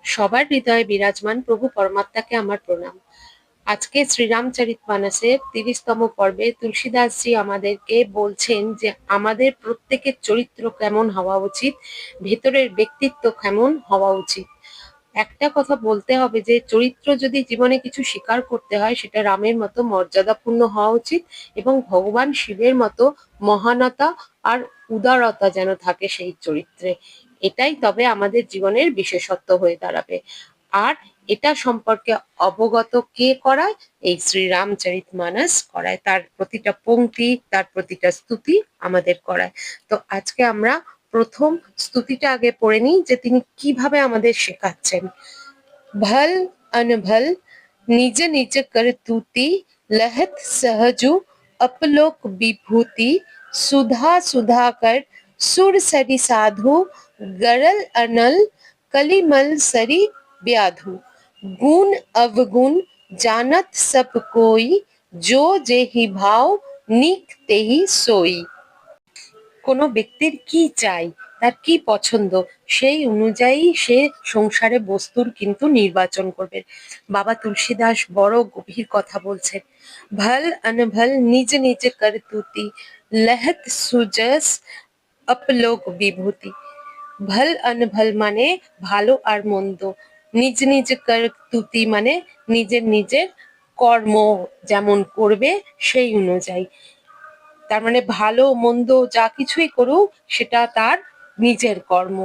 সবার হৃদয়ে বিরাজমান প্রভু পরমাত্মাকে আমার প্রণাম। আজকে শ্রীরামচরিতমানসের ৩০তম পর্বে তুলসীদাসজি আমাদেরকে বলছেন যে আমাদের প্রত্যেকের চরিত্র কেমন হওয়া উচিত, ভেতরের ব্যক্তিত্ব কেমন হওয়া উচিত। একটা কথা বলতে হবে যে চরিত্র যদি জীবনে কিছু স্বীকার করতে হয় সেটা রামের মতো মর্যাদাপূর্ণ হওয়া উচিত এবং ভগবান শিবের মতো মহানতা আর উদারতা যেন থাকে সেই চরিত্রে। এটাই তবে আমাদের জীবনের বিশেষত্ব হয়ে দাঁড়াবে। আর এটা সম্পর্কে অবগত কে করায়? এই শ্রীরামচরিতমানস করায়। তার প্রতিটা পংক্তি, তার প্রতিটা স্তুতি আমাদের করায়। তো আজকে আমরা প্রথম স্তুতিটা আগে পড়ে নিই যে তিনি কিভাবে আমাদের শেখাচ্ছেন। भल अनभल निज निज करतूति लहत सहजु अपलोक विभूति सुधा सुधाकर सुर सरि साधु गरल अनल कलिमल सरि व्याधु गुण अवगुण जानत सब कोई जो जेहि भाव निक तेहि सोई। কোনো ব্যক্তির কি চাই, তার কি পছন্দ, সেই অনুযায়ী সে সংসারে বস্তুর কিন্তু নির্বাচন করবে। বাবা তুলসীদাস বড় গভীর কথা বলছেন। ভল অনভল নিজ নিজ করতুতি লহত সুজস अपलोक বিভূতি। ভল অনভল মানে ভালো আর মন্দ, নিজ নিজ করতুতি মানে নিজের নিজের কর্ম যেমন করবে সেই অনুযায়ী। তার মানে ভালো মন্দ যা কিছুই করুক সেটা তার নিজের কর্ম,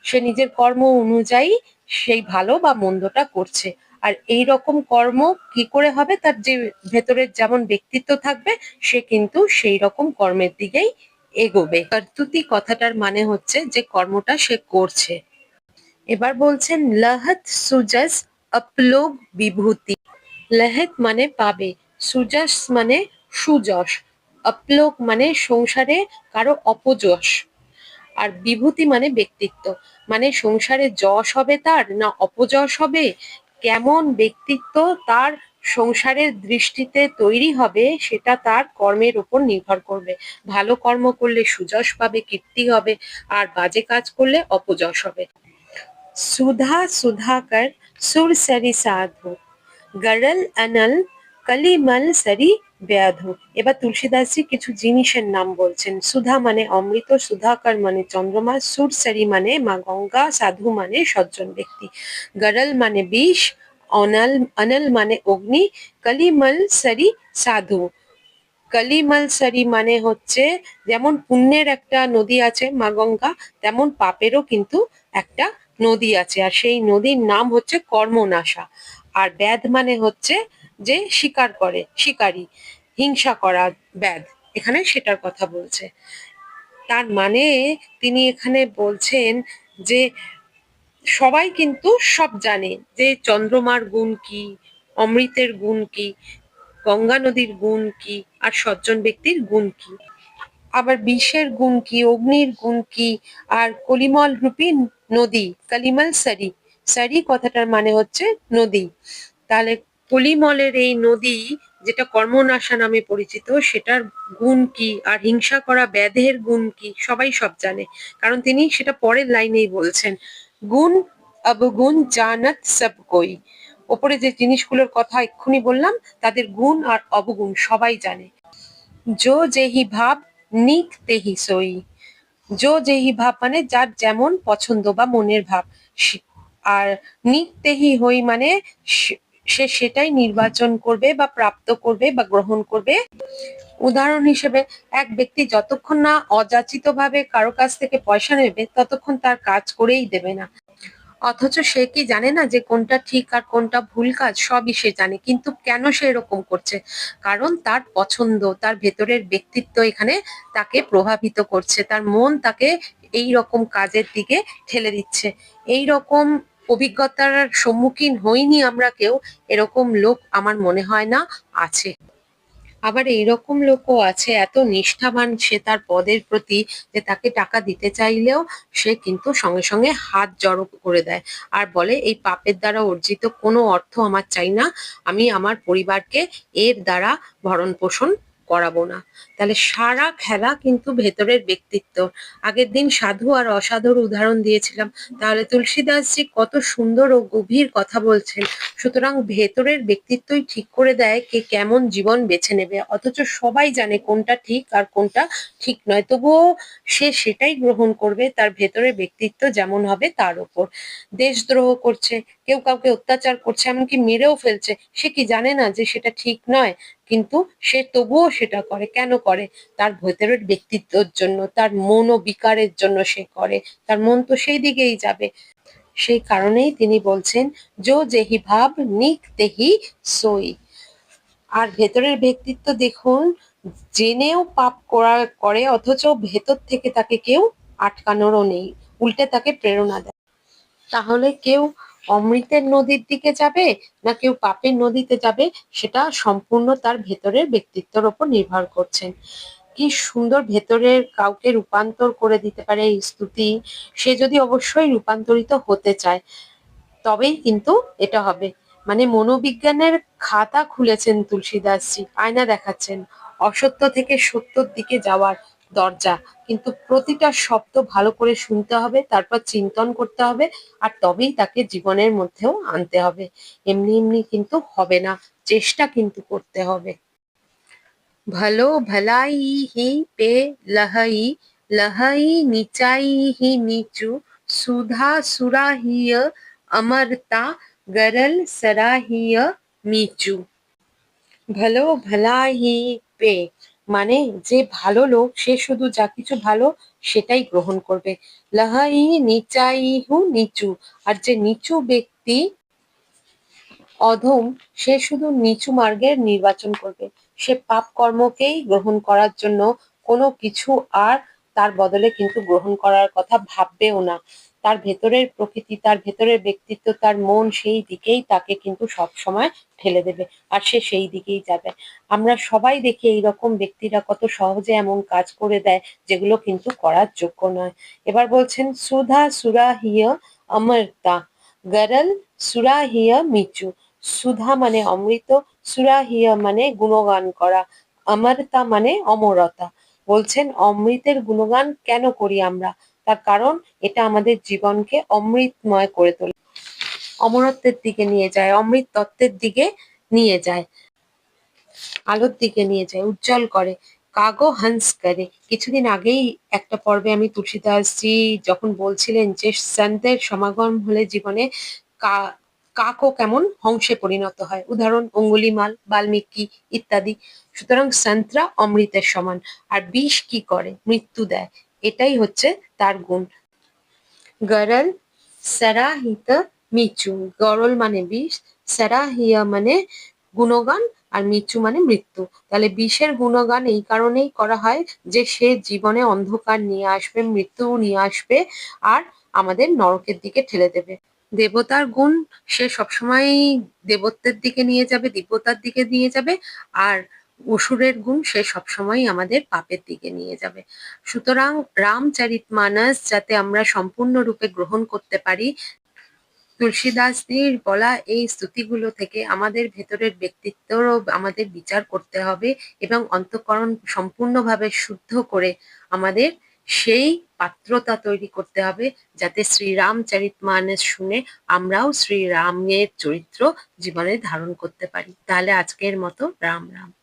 সে নিজের কর্ম অনুযায়ী সেই ভালো বা মন্দটা করছে। আর এই রকম কর্ম কি করে হবে? তার যে ভেতরের যেমন ব্যক্তিত্ব থাকবে সে কিন্তু সেই রকম কর্মের দিকেই এগোবে। কর্তুতি কথাটার মানে হচ্ছে যে কর্মটা সে করছে। এবার বলছেন লহত সুজস अपलोक বিভূতি। লহত মানে পাবে, সুজস মানে সুযশ, अपलोक মানে সংসারে কারো অপযশ, আর বিভূতি মানে ব্যক্তিত্ব। মানে সংসারে যশ হবে তার না অপযশ হবে, কেমন ব্যক্তিত্ব তার সংসারের দৃষ্টিতে তৈরি হবে সেটা তার কর্মের উপর নির্ভর করবে। ভালো কর্ম করলে সুযশ পাবে, কীর্তি হবে, আর বাজে কাজ করলে অপযশ হবে। সুধা সুধাকর সুর সরি সাধু গরল অনল কলিমল সরি ব্যাধু। এবার তুলসীদাসজি কিছু জিনিসের নাম বলছেন। সুধা মানে অমৃত, সুধাকর মানে চন্দ্রমা, সুরসরি মানে মা গঙ্গা, সাধু মানে সজ্জন ব্যক্তি, গরল মানে বিষ, অনল অনল মানে অগ্নি, কলিমল সরি সাধু। কলিমল সরি মানে হচ্ছে যেমন পুণ্যের একটা নদী আছে মা গঙ্গা, তেমন পাপেরও কিন্তু একটা নদী আছে, আর সেই নদীর নাম হচ্ছে কর্মনাশা। আর ব্যাধ মানে হচ্ছে যে শিকার করে, শিকারী, হিংসা করা ব্যাধ, এখানে সেটার কথা বলছে। তার মানে তিনি এখানে বলছেন যে সবাই কিন্তু সব জানে যে চন্দ্রমার গুণ কি, অমৃতের গুণ কি, গঙ্গা নদীর গুণ কি, আর সজ্জন ব্যক্তির গুণ কি, আবার বিষের গুণ কি, অগ্নির গুণ কি, আর কলিমল রূপী নদী, কালিমাল সারি। সারি কথাটার মানে হচ্ছে নদী। তাহলে কলিমলের এই নদী যেটা কর্মনাশা নামে পরিচিত সেটার গুণ কি, আর হিংসা করা ব্যাধের গুণ কি, সবাই সব জানে, কারণ তিনি সেটা পরের লাইনেই বলছেন। গুণ অবগুণ জানাত সব কই। ওপরে যে জিনিসগুলোর কথা এক্ষুনি বললাম তাদের গুণ আর অবগুণ সবাই জানে। জো যেহি ভাব নিক তেহি সই। জো যেহি ভাব মানে যার যেমন পছন্দ বা মনের ভাব, আর নিক তেহি হই মানে সে সেটাই নির্বাচন করবে বা প্রাপ্ত করবে বা গ্রহণ করবে। উদাহরণ হিসেবে এক ব্যক্তি যতক্ষণ না অযাচিত ভাবে কারো কাছ থেকে পয়সা নেবে ততক্ষণ তার কাজ করেই দেবে না। অথচ সে কি জানে না যে কোনটা ঠিক আর কোনটা ভুল কাজ? সবই সে জানে, কিন্তু কেন সে এরকম করছে? কারণ তার পছন্দ, তার ভেতরের ব্যক্তিত্ব এখানে তাকে প্রভাবিত করছে, তার মন তাকে এই রকম কাজের দিকে ঠেলে দিচ্ছে। এই রকম অভিজ্ঞতার সম্মুখীন হইনি আমরা কেউ, এরকম লোক আমার মনে হয় না আছে। আবার এইরকম লোকও আছে এত নিষ্ঠাবান সে তার পদের প্রতি যে তাকে টাকা দিতে চাইলেও সে কিন্তু সঙ্গে সঙ্গে হাত জড়ো করে দেয় আর বলে এই পাপের দ্বারা অর্জিত কোনো অর্থ আমার চাই না, আমি আমার পরিবারকে এর দ্বারা ভরণ পোষণ করাবো না। তাহলে সারা খেলা কিন্তু ভেতরের ব্যক্তিত্ব। আগের দিন সাধু আর অসাধুর উদাহরণ দিয়েছিলাম, তাহলে তুলসীদাসজি কত সুন্দর ও গভীর কথা বলছেন। সুতরাং ভেতরের ব্যক্তিত্বই ঠিক করে দেয় কে কেমন জীবন বেছে নেবে, অথচ সবাই জানে কোনটা ঠিক আর কোনটা ঠিক নয়, তবুও সে সেটাই গ্রহণ করবে তার ভেতরের ব্যক্তিত্ব যেমন হবে তার ওপর। দেশদ্রোহ করছে, কেউ কাউকে অত্যাচার করছে, এমনকি মেরেও ফেলছে, সে কি জানে না যে সেটা ঠিক নয়? কিন্তু সে তবুও সেটা করে। কেন করে? তার ভেতরের ব্যক্তিত্বর জন্য, তার মন ও বিকারের জন্য সে করে। তার মন তো সেই দিকেই যাবে। সেই কারণেই তিনি বলছেন, "জো যেহি ভাব নিক তেহি সই"। আর ভেতরের ব্যক্তিত্ব দেখুন, জেনেও পাপ করে, অথচ ভেতর থেকে তাকে কেউ আটকানোরও নেই, উল্টে তাকে প্রেরণা দেয়। তাহলে কেউ অমৃতের নদীর দিকে যাবে না কেউ পাপের নদীতে যাবে, সেটা সম্পূর্ণ তার ভেতরের ব্যক্তিত্বের ওপর নির্ভর করছেন। কি সুন্দর ভেতরের কাউকে রূপান্তর করে দিতে পারে এই স্তুতি। সে যদি অবশ্যই রূপান্তরিত হতে চায়, তবেই কিন্তু এটা হবে। মানে মনোবিজ্ঞানের খাতা খুলেছেন তুলসীদাসজি, আয়না দেখাচ্ছেন, অসত্য থেকে সত্যর দিকে যাওয়ার দরজা। কিন্তু প্রতিটা শব্দ ভালো করে শুনতে হবে, তারপর চিন্তন করতে হবে, আর তবেই তাকে জীবনের মধ্যেও আনতে হবে। এমনি এমনি কিন্তু হবে না, চেষ্টা কিন্তু করতে হবে। भलो भलाई ही पे लहई, लहई नीचाई ही नीचू, सुधा सुराहिय अमरता, गरल सराहिय मीचू। ভালো ভালাই পে, মানে যে ভালো লোক সে শুধু যা কিছু ভালো সেটাই গ্রহণ করবে। লাহাই নিচাইহু নিচু, আর যে নিচু ব্যক্তি, অধম, সে শুধু নিচু মার্গের নির্বাচন করবে। সে পাপ কর্মকেই গ্রহণ করার জন্য কোনো কিছু আর তার বদলে কিন্তু গ্রহণ করার কথা ভাববেও না। তার ভেতরের প্রকৃতি, তার ভেতরের ব্যক্তিত্ব, তার মন সেই দিকেই তাকে কিন্তু সব সময় ঠেলে দেবে, আর সে সেই দিকেই যাবে। আমরা সবাই দেখি এইরকম ব্যক্তিরা কত সহজে এমন কাজ করে দেয় যেগুলো কিন্তু করার যোগ্য নয়। এবার বলছেন, সুধা সুরাহিয়া অমরতা, গরল সুরাহিয়া মিচু। সুধা মানে অমৃত, সুরাহিয়া মানে গুণগান করা, অমরতা মানে অমরতা। বলছেন অমৃতের গুণগান কেন করি আমরা? তার কারণ এটা আমাদের জীবনকে অমৃতময় করে তোলে, অমরত্বের দিকে নিয়ে যায়, অমৃত তত্ত্বের দিকে নিয়ে যায়, আলোর দিকে নিয়ে যায়, উজ্জ্বল করে। কাগো হংস করে। কিছুদিন আগেই একটা পর্বে আমি তুলসীদাসজি যখন বলছিলেন যে সন্তের সমাগম হলে জীবনে কাকও কেমন হংসে পরিণত হয়, উদাহরণ অঙ্গুলিমাল, বাল্মীকি ইত্যাদি। সুতরাং সন্তরা অমৃতের সমান। আর বিষ কি করে? মৃত্যু দেয়। এটাই হচ্ছে তার গুণ। গরল সরাহিত মিচু, গরল মানে বিষ, সরাহিয়া মানে গুণগান, আর মিচু মানে মৃত্যু। তাহলে বিষের গুণগান এই কারণেই করা হয় যে সে জীবনে অন্ধকার নিয়ে আসবে, মৃত্যু নিয়ে আসবে, আর আমাদের নরকের দিকে ঠেলে দেবে। দেবতার গুণ, সে সবসময় দেবত্বের দিকে নিয়ে যাবে, দিব্যতার দিকে নিয়ে যাবে। আর অসুরের গুণ, সে সবসময় আমাদের পাপের দিকে নিয়ে যাবে। সুতরাং রামচরিতমানস যাতে আমরা সম্পূর্ণরূপে গ্রহণ করতে পারি, তুলসীদাসজির বলা এই স্তুতিগুলো থেকে আমাদের ভেতরের ব্যক্তিত্বরও আমাদের বিচার করতে হবে, এবং অন্তঃকরণ সম্পূর্ণভাবে শুদ্ধ করে আমাদের সেই পাত্রতা তৈরি করতে হবে, যাতে শ্রীরামচরিতমানস শুনে আমরাও শ্রীরামের চরিত্র জীবনে ধারণ করতে পারি। তাহলে আজকের মতো রাম রাম।